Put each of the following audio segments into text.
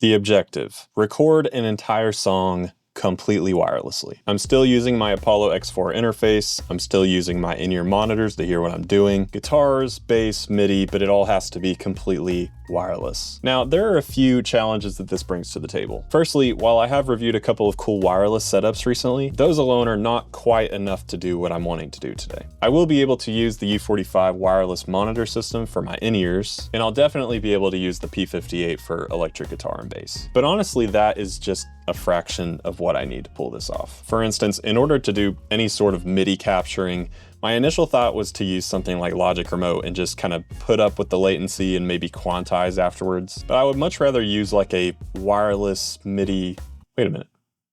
The objective: record an entire song completely wirelessly. I'm still using my Apollo X4 interface. I'm still using my in-ear monitors to hear what I'm doing. Guitars, bass, MIDI, but it all has to be completely wireless. Now, there are a few challenges that this brings to the table. Firstly, while I have reviewed a couple of cool wireless setups recently, those alone are not quite enough to do what I'm wanting to do today. I will be able to use the U45 wireless monitor system for my in-ears, and I'll definitely be able to use the P58 for electric guitar and bass. But honestly, that is just a fraction of what I need to pull this off. For instance, in order to do any sort of MIDI capturing, my initial thought was to use something like Logic Remote and just kind of put up with the latency and maybe quantize afterwards. But I would much rather use like a wireless MIDI. Wait a minute.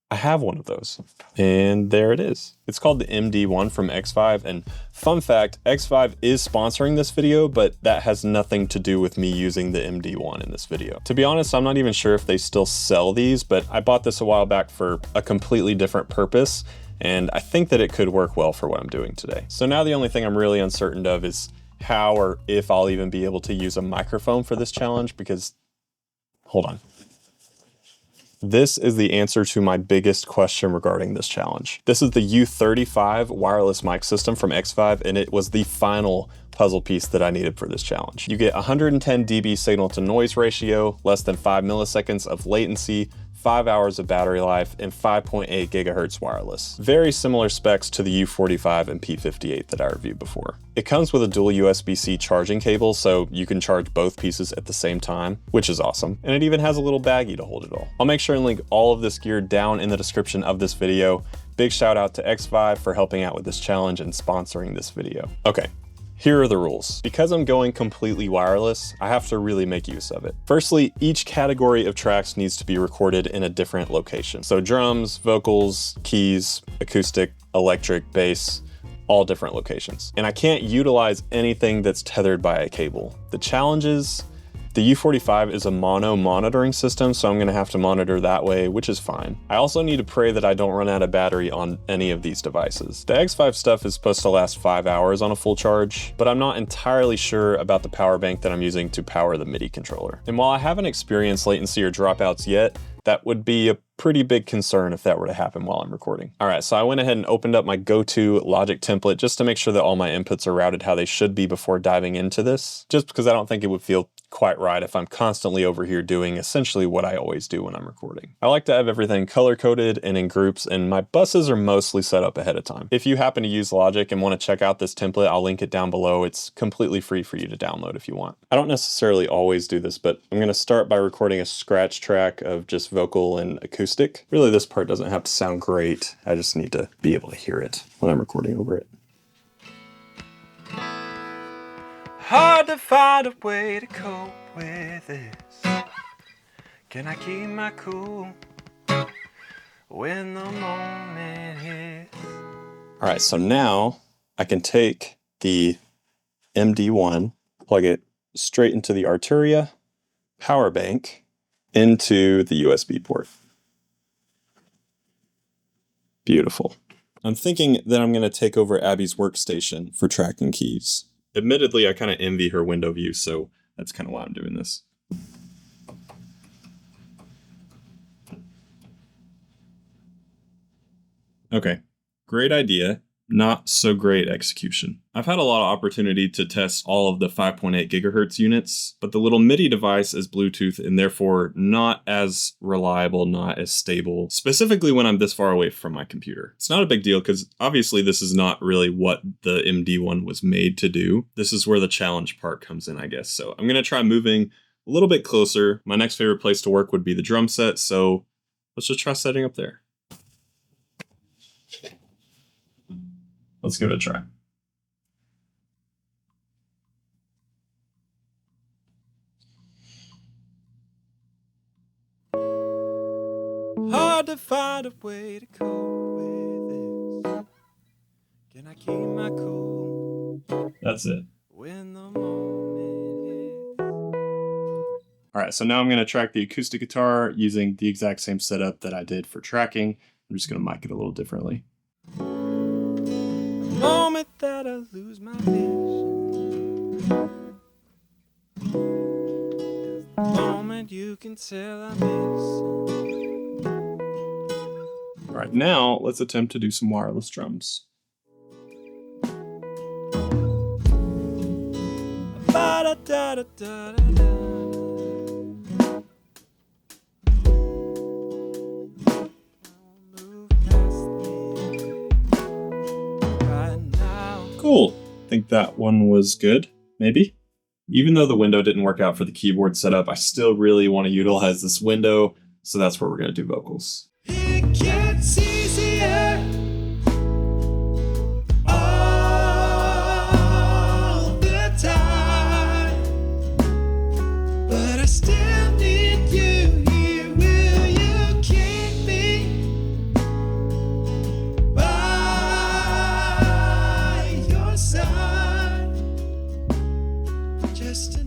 I have one of those. And there it is. It's called the MD1 from Xvive. And fun fact, Xvive is sponsoring this video, but that has nothing to do with me using the MD1 in this video. To be honest, I'm not even sure if they still sell these, but I bought this a while back for a completely different purpose. And I think that it could work well for what I'm doing today. So now the only thing I'm really uncertain of is how or if I'll even be able to use a microphone for this challenge, because, hold on. This is the answer to my biggest question regarding this challenge. This is the U35 wireless mic system from Xvive, and it was the final puzzle piece that I needed for this challenge. You get 110 dB signal to noise ratio, less than 5 milliseconds of latency, 5 hours of battery life, and 5.8 gigahertz wireless. Very similar specs to the U45 and P58 that I reviewed before. It comes with a dual USB-C charging cable, so you can charge both pieces at the same time, which is awesome. And it even has a little baggie to hold it all. I'll make sure and link all of this gear down in the description of this video. Big shout out to Xvive for helping out with this challenge and sponsoring this video. Okay. Here are the rules. Because I'm going completely wireless, I have to really make use of it. Firstly, each category of tracks needs to be recorded in a different location. So drums, vocals, keys, acoustic, electric, bass, all different locations. And I can't utilize anything that's tethered by a cable. The challenge is, the U45 is a mono monitoring system, so I'm gonna have to monitor that way, which is fine. I also need to pray that I don't run out of battery on any of these devices. The Xvive stuff is supposed to last 5 hours on a full charge, but I'm not entirely sure about the power bank that I'm using to power the MIDI controller. And while I haven't experienced latency or dropouts yet, that would be a pretty big concern if that were to happen while I'm recording. All right, so I went ahead and opened up my go-to Logic template just to make sure that all my inputs are routed how they should be before diving into this, just because I don't think it would feel quite right if I'm constantly over here doing essentially what I always do when I'm recording. I like to have everything color-coded and in groups, and my buses are mostly set up ahead of time. If you happen to use Logic and want to check out this template, I'll link it down below. It's completely free for you to download if you want. I don't necessarily always do this, but I'm going to start by recording a scratch track of just vocal and acoustic. Really, this part doesn't have to sound great. I just need to be able to hear it when I'm recording over it. Hard to find a way to cope with this. Can I keep my cool when the moment hits? All right, so now I can take the MD1, plug it straight into the Arturia power bank into the USB port. Beautiful. I'm thinking that I'm going to take over Abby's workstation for tracking keys. Admittedly, I kind of envy her window view, so that's kind of why I'm doing this. Okay, great idea, not so great execution. I've had a lot of opportunity to test all of the 5.8 gigahertz units, but the little MIDI device is Bluetooth and therefore not as reliable, not as stable, specifically when I'm this far away from my computer. It's not a big deal because obviously this is not really what the MD1 was made to do. This is where the challenge part comes in, I guess. So I'm gonna try moving a little bit closer. My next favorite place to work would be the drum set, so let's just try setting up there. Let's give it a try. Hard to find a way to cope with this. Can I keep my cool? That's it. When the moment hits. All right, so now I'm going to track the acoustic guitar using the exact same setup that I did for tracking. I'm just going to mic it a little differently. The moment that I lose my vision, Moment you can tell I miss. All right, now let's attempt to do some wireless drums. Cool. Think that one was good, maybe? Even though the window didn't work out for the keyboard setup, I still really want to utilize this window, so that's where we're going to do vocals. It gets easier all the time, but I still need you here. Will you keep me by your side?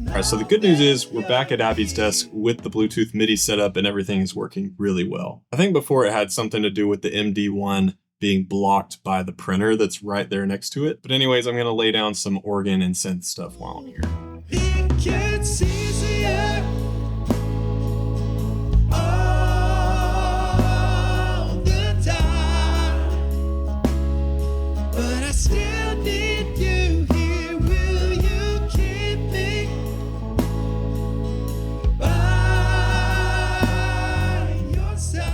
All right, so the good news is we're back at Abby's desk with the Bluetooth MIDI setup and everything is working really well. I think before it had something to do with the MD1 being blocked by the printer that's right there next to it. But anyways, I'm gonna lay down some organ and synth stuff while I'm here. It gets easier all the time, but I still need you here. Will you keep me by your side?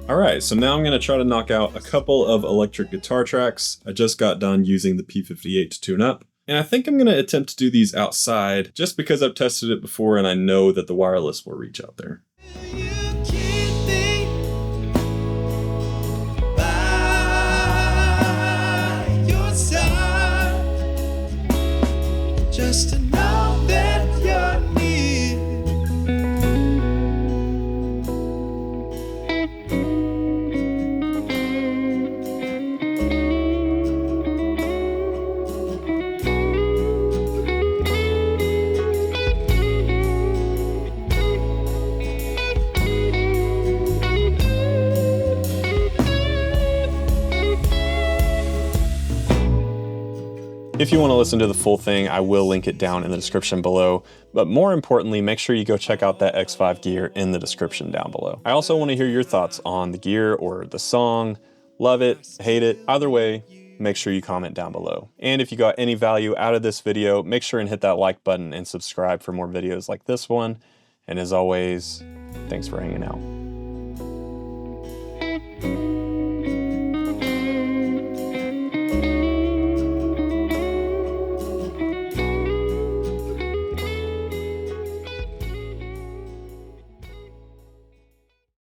All right, so now I'm gonna try to knock out a couple of electric guitar tracks. I just got done using the P58 to tune up. And I think I'm gonna attempt to do these outside just because I've tested it before and I know that the wireless will reach out there. Just to know that you're near. If you want to listen to the full thing, I will link it down in the description below. But more importantly, make sure you go check out that Xvive gear in the description down below. I also want to hear your thoughts on the gear or the song. Love it, hate it, either way, make sure you comment down below. And if you got any value out of this video, make sure and hit that like button and subscribe for more videos like this one. And as always, thanks for hanging out.